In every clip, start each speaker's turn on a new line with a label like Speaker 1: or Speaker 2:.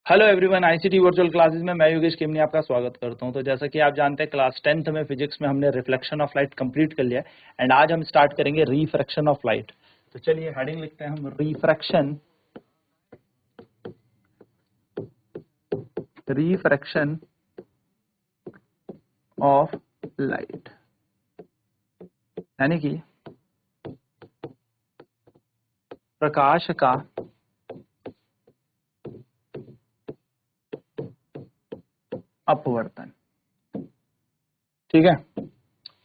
Speaker 1: Hello everyone, ICT virtual classes में मैं योगेश केमनी आपका स्वागत करता हूं। तो जैसा कि आप जानते हैं, क्लास 10th में फिजिक्स में हमने रिफ्लेक्शन ऑफ लाइट कंप्लीट कर लिया है एंड आज हम स्टार्ट करेंगे रिफ्रैक्शन ऑफ लाइट। तो चलिए हेडिंग लिखते हैं हम, रिफ्रैक्शन ऑफ लाइट, यानी कि प्रकाश का अपवर्तन। ठीक है,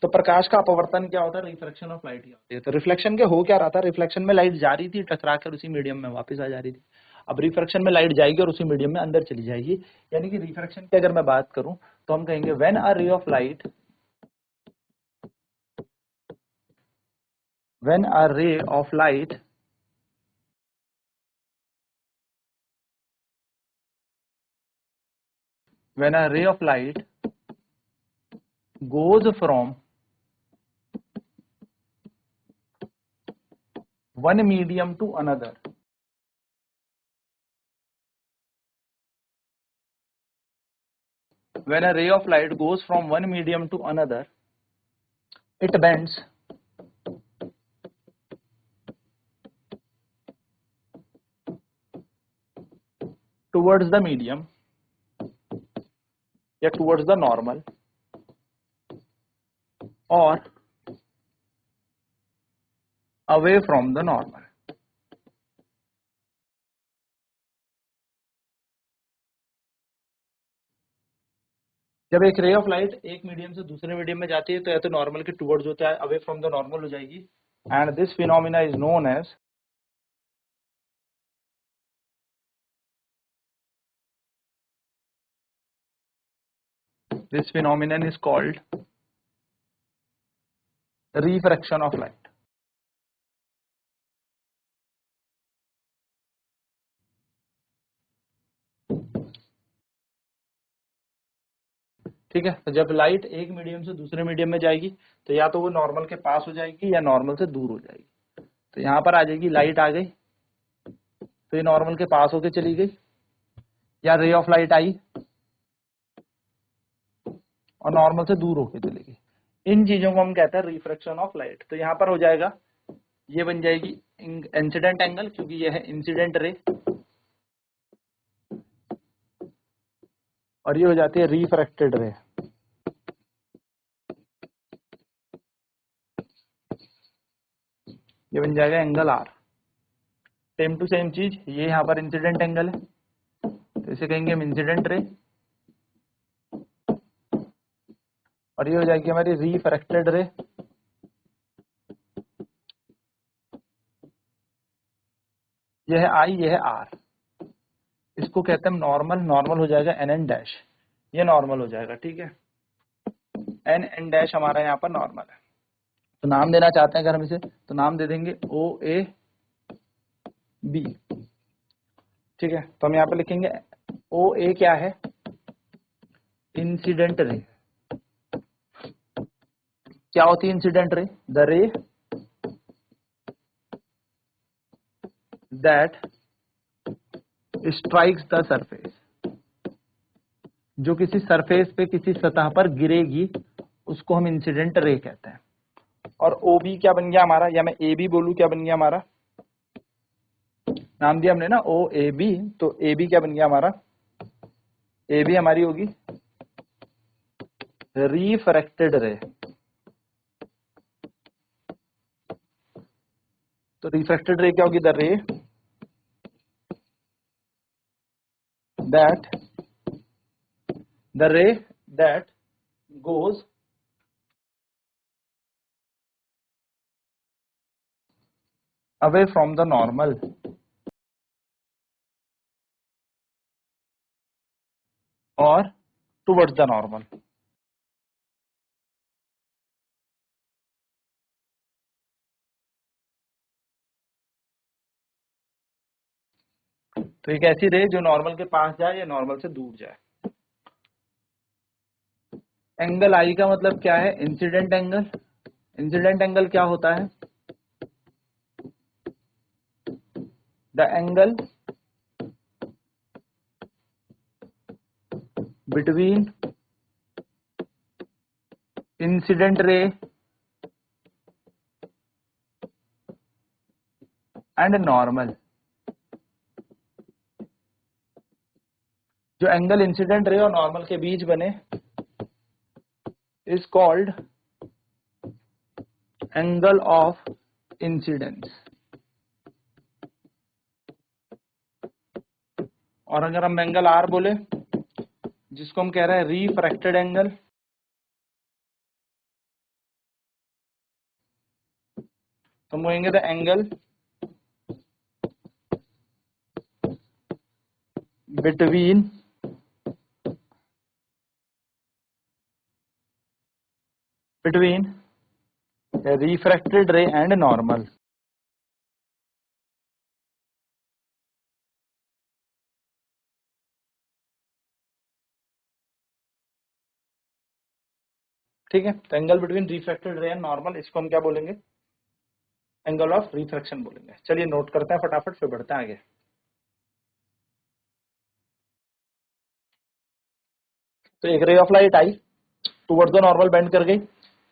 Speaker 1: तो प्रकाश का अपवर्तन क्या होता है? रिफ्रैक्शन ऑफ लाइट क्या होती है? तो रिफ्लेक्शन के हो क्या रहा था, रिफ्लेक्शन में लाइट जा रही थी, टकरा कर उसी मीडियम में वापस आ जा रही थी। अब रिफ्रैक्शन में लाइट जाएगी और उसी मीडियम में अंदर चली जाएगी। यानी कि रिफ्रैक्शन की अगर मैं बात करूं तो हम कहेंगे व्हेन अ रे of light when a ray of light when a ray of light goes from one medium to another, when a ray of light goes from one medium to another, it bends towards the medium या towards the normal or away from the normal। जब एक रे of light एक medium से दूसरे medium में जाती है तो या तो नॉर्मल के टुवर्ड्स होता है, अवे फ्रॉम द नॉर्मल हो जाएगी। And this phenomena is known as this phenomenon is called refraction of light। ठीक है, तो जब लाइट एक मीडियम से दूसरे मीडियम में जाएगी तो या तो वो नॉर्मल के पास हो जाएगी या नॉर्मल से दूर हो जाएगी। तो यहाँ पर आ जाएगी, लाइट आ गई तो ये नॉर्मल के पास होके चली गई, या रे ऑफ लाइट आई और नॉर्मल से दूर होके चली गई। इन चीजों को हम कहते हैं रिफ्रैक्शन ऑफ लाइट। तो यहाँ पर हो जाएगा, ये बन जाएगी इंसिडेंट एंगल, क्योंकि ये है इंसिडेंट रे, और ये हो जाती है रिफ्रैक्टेड रे। ये बन जाएगा angle R. Same to same चीज, ये यहाँ पर इंसिडेंट एंगल है तो इसे कहेंगे हम इंसिडेंट रे, और ये हो जाएगी हमारी रिफ्रैक्टेड रे। ये है आई, ये है आर। इसको कहते हैं नॉर्मल। नॉर्मल हो जाएगा एन एन डैश, ये नॉर्मल हो जाएगा। ठीक है, एन एन डैश हमारा यहाँ पर नॉर्मल है। तो नाम देना चाहते हैं अगर हम इसे, तो नाम दे देंगे ओ ए बी। ठीक है, तो हम यहाँ पे लिखेंगे ओ ए क्या है, इंसिडेंट रे। क्या होती है incident ray? The ray that strikes the surface, जो किसी सरफेस पे, किसी सतह पर गिरेगी, उसको हम इंसिडेंट रे कहते हैं। और ओ बी क्या बन गया हमारा, या मैं ए बी बोलूं, क्या बन गया हमारा? नाम दिया हमने ना ओ ए बी, तो ए बी क्या बन गया हमारा? ए बी हमारी होगी रिफ्रैक्टेड रे। तो रिफ्रैक्टेड रे क्या होगी? The ray that the ray that goes away from the normal or towards the normal। तो एक ऐसी रे जो नॉर्मल के पास जाए या नॉर्मल से दूर जाए। एंगल आई का मतलब क्या है? Incident angle. इंसिडेंट एंगल क्या होता है? The angle between incident ray and normal. जो एंगल इंसिडेंट रे और नॉर्मल के बीच बने is called angle of incidence. और अगर हम एंगल आर बोले जिसको हम कह रहे हैं रिफ्रैक्टेड एंगल, तो हम कहेंगे द एंगल बिटवीन रिफ्रैक्टेड रे एंड नॉर्मल। ठीक है, तो एंगल बिटवीन रिफ्रैक्टेड रे एंड नॉर्मल, इसको हम क्या बोलेंगे? एंगल ऑफ रिफ्रैक्शन बोलेंगे। चलिए नोट करते हैं फटाफट, फिर बढ़ते हैं आगे। तो एक रे of light I, towards the normal bend कर गई,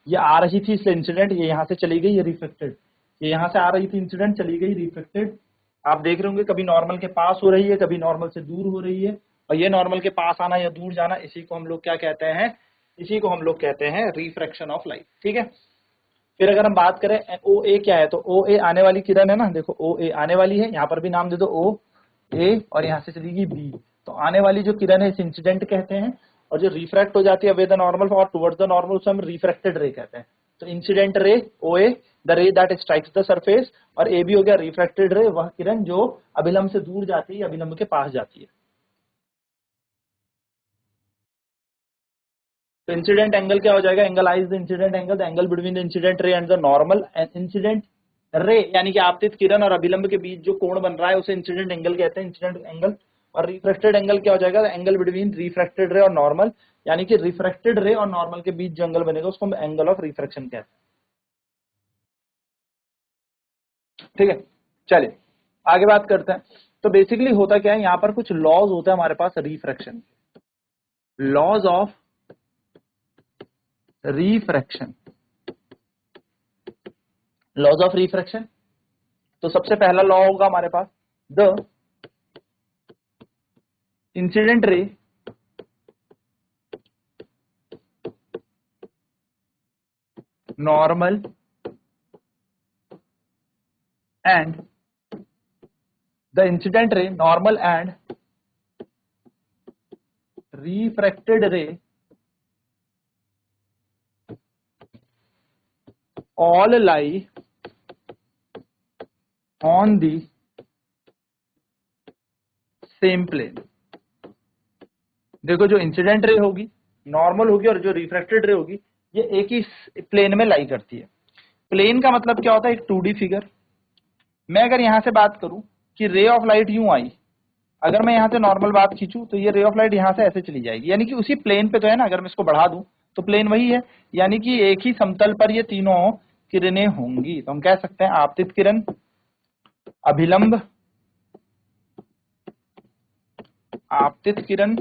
Speaker 1: ये आ रही थी इसलिए इंसिडेंट, ये यहां से चली गई, ये रिफ्लेक्टेड, ये यहां से आ रही थी इंसिडेंट, चली गई रिफ्लेक्टेड। आप देख रहे होंगे कभी नॉर्मल के पास हो रही है, कभी नॉर्मल से दूर हो रही है, और ये नॉर्मल के पास आना या दूर जाना, इसी को हम लोग क्या कहते हैं? इसी को हम लोग कहते हैं रिफ्रैक्शन ऑफ लाइट। ठीक है, फिर अगर हम बात करें ओ ए क्या है, तो ओ ए आने वाली किरण है ना, देखो ओ ए आने वाली है, यहाँ पर भी नाम दे दो ओ ए, और यहाँ से चलेगी बी, तो आने वाली जो किरण है इस इंसिडेंट कहते हैं, और जो रिफ्रैक्ट हो जाती है वे द नॉर्मल और टुवर्ड्स द नॉर्मल उसे हम रिफ्रैक्टेड रे कहते हैं। तो incident ray O A, the ray that strikes the surface, और ए बी हो गया रिफ्रैक्टेड रे, वह किरण जो अभिलंब से दूर जाती है, अभिलंब के पास जाती है। तो इंसिडेंट एंगल क्या हो जाएगा? Angle I is the incident angle, the angle between the incident रे and the normal. Incident ray यानी कि आपतित किरण और अभिलंब के बीच जो कोण बन रहा है उसे इंसिडेंट एंगल कहते हैं, इंसिडेंट एंगल। और रिफ्रैक्टेड एंगल क्या हो जाएगा? एंगल बिटवीन रिफ्रैक्टेड रे और नॉर्मल, यानी कि रिफ्रैक्टेड रे और नॉर्मल के बीच जो एंगल बनेगा उसको हम एंगल ऑफ रिफ्रैक्शन कहते हैं। ठीक है, चलिए आगे बात करते हैं। तो बेसिकली होता क्या है, यहाँ पर कुछ लॉज होता है हमारे पास refraction, laws of refraction, laws of refraction. तो सबसे पहला लॉ होगा हमारे पास, the incident ray normal and the incident ray normal and refracted ray all lie on the same plane। देखो जो इंसिडेंट रे होगी, नॉर्मल होगी, और जो रिफ्रैक्टेड रे होगी, ये एक ही प्लेन में लाई करती है। प्लेन का मतलब क्या होता है? एक 2D फिगर। मैं अगर यहां से बात करूं कि रे ऑफ लाइट यूं आई, अगर मैं यहां से नॉर्मल बात खींचूं तो ये रे ऑफ लाइट यहां से ऐसे चली जाएगी, यानी कि उसी प्लेन पे तो है ना। अगर मैं इसको बढ़ा दूं तो प्लेन वही है, यानी कि एक ही समतल पर ये तीनों किरणें होंगी। तो हम कह सकते हैं आपतित किरण, अभिलंब, आपतित किरण,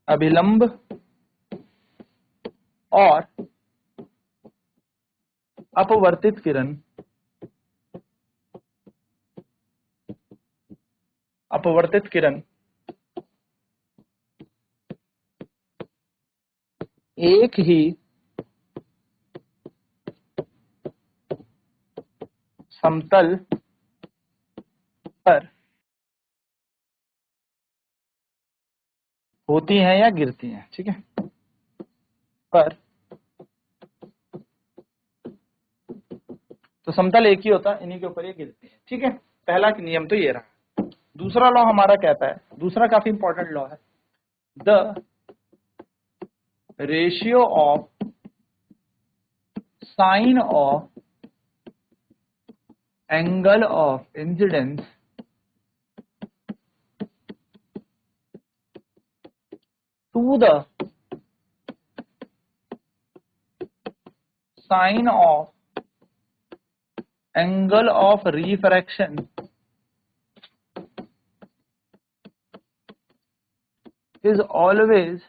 Speaker 1: अभिलंब और अपवर्तित किरण, अपवर्तित किरण एक ही समतल पर होती हैं या गिरती हैं। ठीक है, पर तो समतल एक ही होता है, इन्हीं के ऊपर ये गिरती है। ठीक है, पहला नियम तो ये रहा। दूसरा लॉ हमारा कहता है, दूसरा काफी इंपॉर्टेंट लॉ है, the ratio of sine of angle of incidence to the sine of angle of refraction is always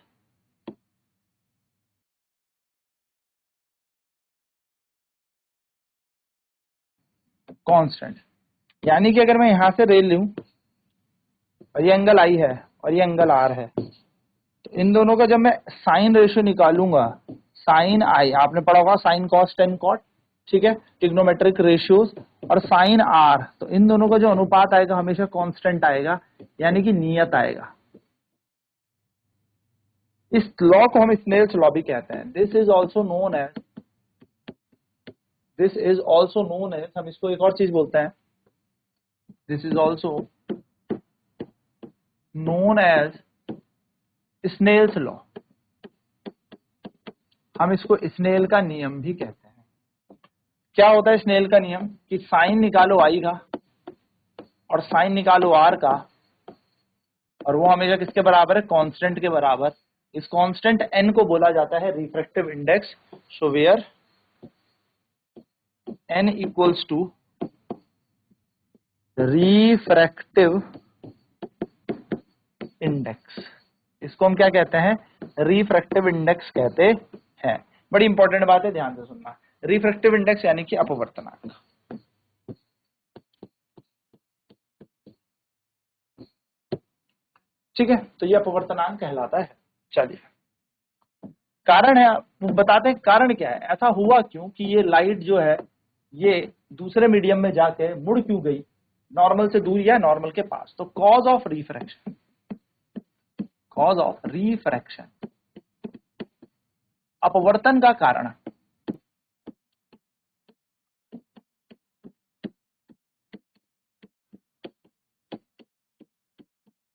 Speaker 1: constant. यानी कि अगर मैं यहां से रे लूं और ये एंगल आई है और ये एंगल आर है, तो इन दोनों का जब मैं साइन रेशियो निकालूंगा, साइन आई आपने पढ़ा होगा, साइन कॉस टेन कॉट, ठीक है, ट्रिग्नोमेट्रिक रेशियोज, और साइन आर, तो इन दोनों का जो अनुपात आएगा हमेशा कांस्टेंट आएगा, यानी कि नियत आएगा। इस लॉ को हम स्नेल्स लॉ भी कहते हैं। This is also known as हम इसको एक और चीज बोलते हैं, this is also known as Snell's law. हम इसको स्नेल का नियम भी कहते हैं। क्या होता है स्नेल का नियम? कि साइन निकालो आई का और साइन निकालो आर का, और वो हमेशा किसके बराबर है? कांस्टेंट के बराबर। इस कांस्टेंट n को बोला जाता है refractive index. So where n equals to refractive index, इसको हम क्या कहते हैं? रिफ्रैक्टिव इंडेक्स कहते हैं। बड़ी इंपॉर्टेंट बात है, ध्यान से सुनना। रिफ्रैक्टिव इंडेक्स यानी कि अपवर्तनांक, ठीक है, तो ये अपवर्तनांक कहलाता है। चलिए, कारण है, बताते हैं कारण क्या है, ऐसा हुआ क्यों कि ये लाइट जो है ये दूसरे मीडियम में जाके मुड़ क्यों गई, नॉर्मल से दूर या नॉर्मल के पास। तो cause of refraction, cause of refraction, अपवर्तन का कारण,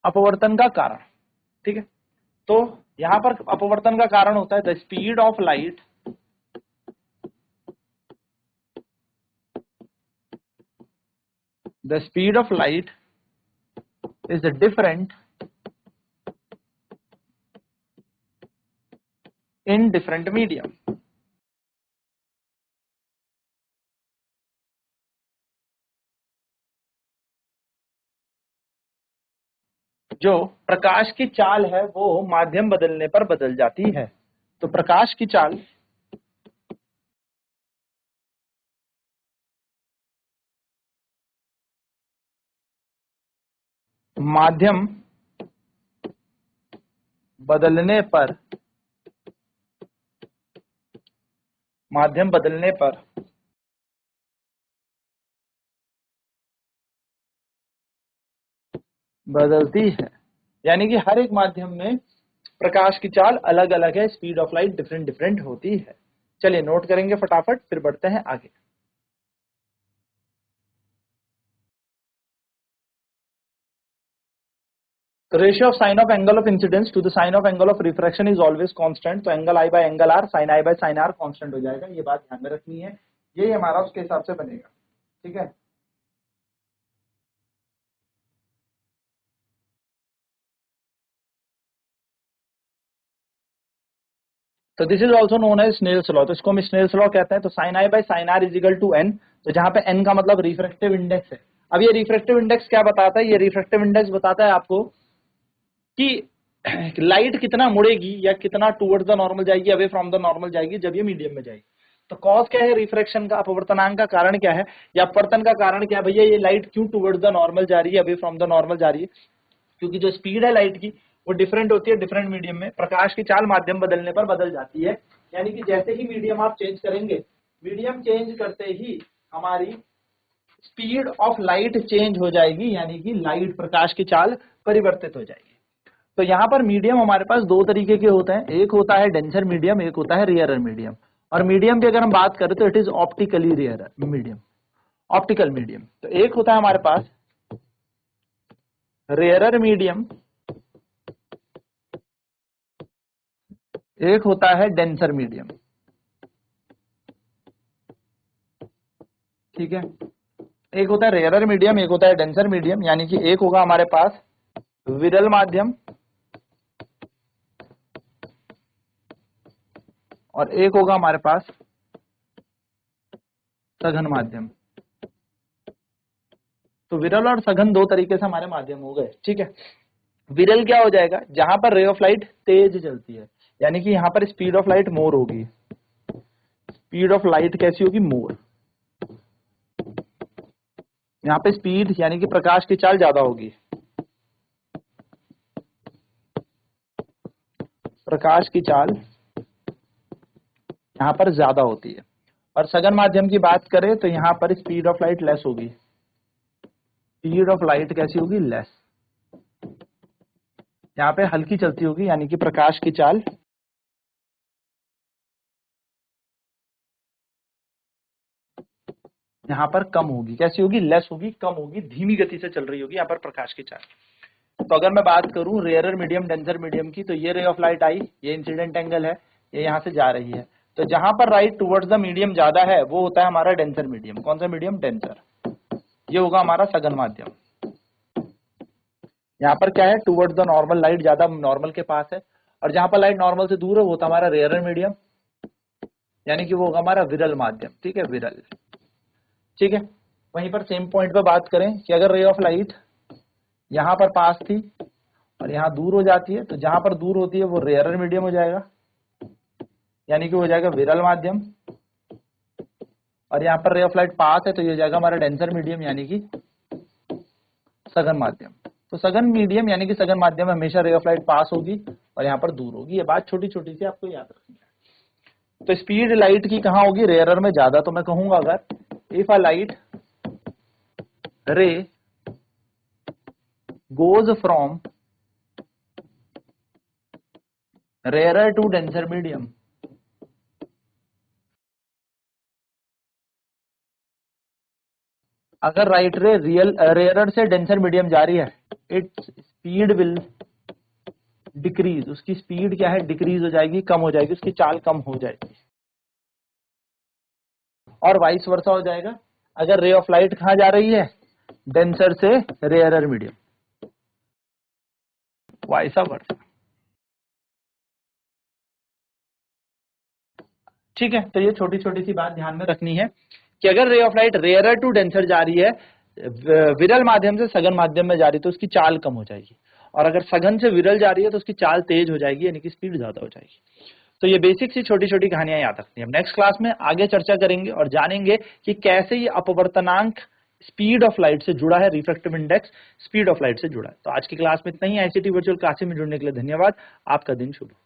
Speaker 1: अपवर्तन का कारण, ठीक है। तो यहां पर अपवर्तन का कारण होता है the speed of light, the speed of light is different in different medium. जो प्रकाश की चाल है वो माध्यम बदलने पर बदल जाती है। तो प्रकाश की चाल माध्यम बदलने पर, माध्यम बदलने पर बदलती है। यानी कि हर एक माध्यम में प्रकाश की चाल अलग अलग है, speed of light different different होती है। चलिए नोट करेंगे फटाफट, फिर बढ़ते हैं आगे। तो ratio of sine of angle of incidence to the sine of angle of refraction is always constant. तो angle i by angle r, sine I by sine r constant हो जाएगा, ये बात ध्यान में रखनी है, यही हमारा उसके हिसाब से बनेगा, ठीक है। तो this is also known as Snell's law, तो इसको हम स्नेल्स लॉ कहते हैं। तो sine I by sine R is equal to N, तो जहां पे एन का मतलब रिफ्रैक्टिव इंडेक्स है। अब ये रिफ्रैक्टिव इंडेक्स क्या बताता है? ये रिफ्रैक्टिव इंडेक्स बताता है आपको कि लाइट कितना मुड़ेगी या कितना टुवर्ड्स द नॉर्मल जाएगी, अवे फ्रॉम द नॉर्मल जाएगी जब ये मीडियम में जाएगी। तो कॉज क्या है रिफ्रैक्शन का? अपवर्तनांक का कारण क्या है या अपवर्तन का कारण क्या है? भैया ये लाइट क्यों टुवर्ड्स द नॉर्मल जा रही है, अवे फ्रॉम द नॉर्मल जा रही है? क्योंकि जो स्पीड है लाइट की वो डिफरेंट होती है डिफरेंट मीडियम में। प्रकाश की चाल माध्यम बदलने पर बदल जाती है, यानी कि जैसे ही मीडियम आप चेंज करेंगे, मीडियम चेंज करते ही हमारी स्पीड ऑफ लाइट चेंज हो जाएगी, यानी कि लाइट प्रकाश की चाल परिवर्तित हो जाएगी। तो यहाँ पर मीडियम हमारे पास दो तरीके के होते हैं, एक होता है डेंसर मीडियम, एक होता है रेयरर मीडियम। और मीडियम की अगर हम बात करें तो it is optically rarer medium, optical medium. तो एक होता है हमारे पास रेयरर मीडियम, एक होता है डेंसर मीडियम, ठीक है। एक होता है रेयरर मीडियम, एक होता है डेंसर मीडियम, यानी कि एक होगा हमारे पास विरल माध्यम और एक होगा हमारे पास सघन माध्यम। तो विरल और सघन दो तरीके से हमारे माध्यम हो गए, ठीक है। विरल क्या हो जाएगा, जहां पर रे ऑफ लाइट तेज चलती है, यानी कि यहाँ पर स्पीड ऑफ लाइट मोर होगी, स्पीड ऑफ लाइट कैसी होगी, मोर। यहाँ पे स्पीड यानी कि प्रकाश की चाल ज्यादा होगी, प्रकाश की चाल यहाँ पर ज्यादा होती है। और सघन माध्यम की बात करें तो यहाँ पर स्पीड ऑफ लाइट लेस होगी, स्पीड ऑफ लाइट कैसी होगी, लेस। यहाँ पे हल्की चलती होगी, यानी कि प्रकाश की चाल यहाँ पर कम होगी, कैसी होगी, लेस होगी, कम होगी, धीमी गति से चल रही होगी यहाँ पर प्रकाश की चाल। तो अगर मैं बात करूं रेयरर मीडियम डेंसर मीडियम की, तो ये रे ऑफ लाइट आई, ये इंसिडेंट एंगल है, ये यहाँ से जा रही है, तो जहां पर राइट टुवर्ड्स द मीडियम ज्यादा है वो होता है हमारा डेंसर मीडियम। कौन सा मीडियम, डेंसर। ये होगा हमारा सघन माध्यम। यहाँ पर क्या है, टुवर्ड्स द नॉर्मल, लाइट ज्यादा नॉर्मल के पास है, और जहां पर लाइट नॉर्मल से दूर है वो होता है हमारा रेयरर मीडियम, यानी कि वो होगा हमारा विरल माध्यम, ठीक है, विरल, ठीक है। वहीं पर सेम पॉइंट पे बात करें कि अगर रे ऑफ लाइट यहाँ पर पास थी और यहाँ दूर हो जाती है, तो जहां पर दूर होती है वो रेयरर मीडियम हो जाएगा, यानी कि हो जाएगा विरल माध्यम, और यहाँ पर रे ऑफ लाइट पास है तो ये हो जाएगा हमारा डेंसर मीडियम, यानी कि सघन माध्यम। तो सघन मीडियम यानी कि सघन माध्यम में हमेशा रे ऑफ लाइट पास होगी और यहाँ पर दूर होगी। ये बात छोटी छोटी सी आपको याद रखनी है। तो स्पीड लाइट की कहाँ होगी, रेयरर में ज्यादा। तो मैं कहूंगा अगर इफ अ लाइट रे goes from rarer to denser medium, अगर राइट रे रेयरर से डेंसर मीडियम जा रही है, इट्स स्पीड विल डिक्रीज, उसकी स्पीड क्या है, डिक्रीज हो जाएगी, कम हो जाएगी, उसकी चाल कम हो जाएगी। और वाइस वर्सा हो जाएगा, अगर रे ऑफ लाइट कहां जा रही है, डेंसर से रेयरर मीडियम, वाइसा वर्सा, ठीक है। तो ये छोटी छोटी सी बात ध्यान में रखनी है कि अगर ray of light rarer to denser जा रही है, विरल माध्यम से सघन माध्यम में जा रही है, तो उसकी चाल कम हो जाएगी, और अगर सघन से विरल जा रही है तो उसकी चाल तेज हो जाएगी, यानी कि स्पीड ज्यादा हो जाएगी। तो ये बेसिक सी छोटी छोटी कहानियां याद रखनी है। नेक्स्ट क्लास में आगे चर्चा करेंगे और जानेंगे कि कैसे ये अपवर्तनांक स्पीड ऑफ लाइट से जुड़ा है, refractive index speed of light से जुड़ा है। तो आज की क्लास में इतना ही। आईसीटी वर्चुअल क्लासेस में जुड़ने के लिए धन्यवाद। आपका दिन शुभ हो।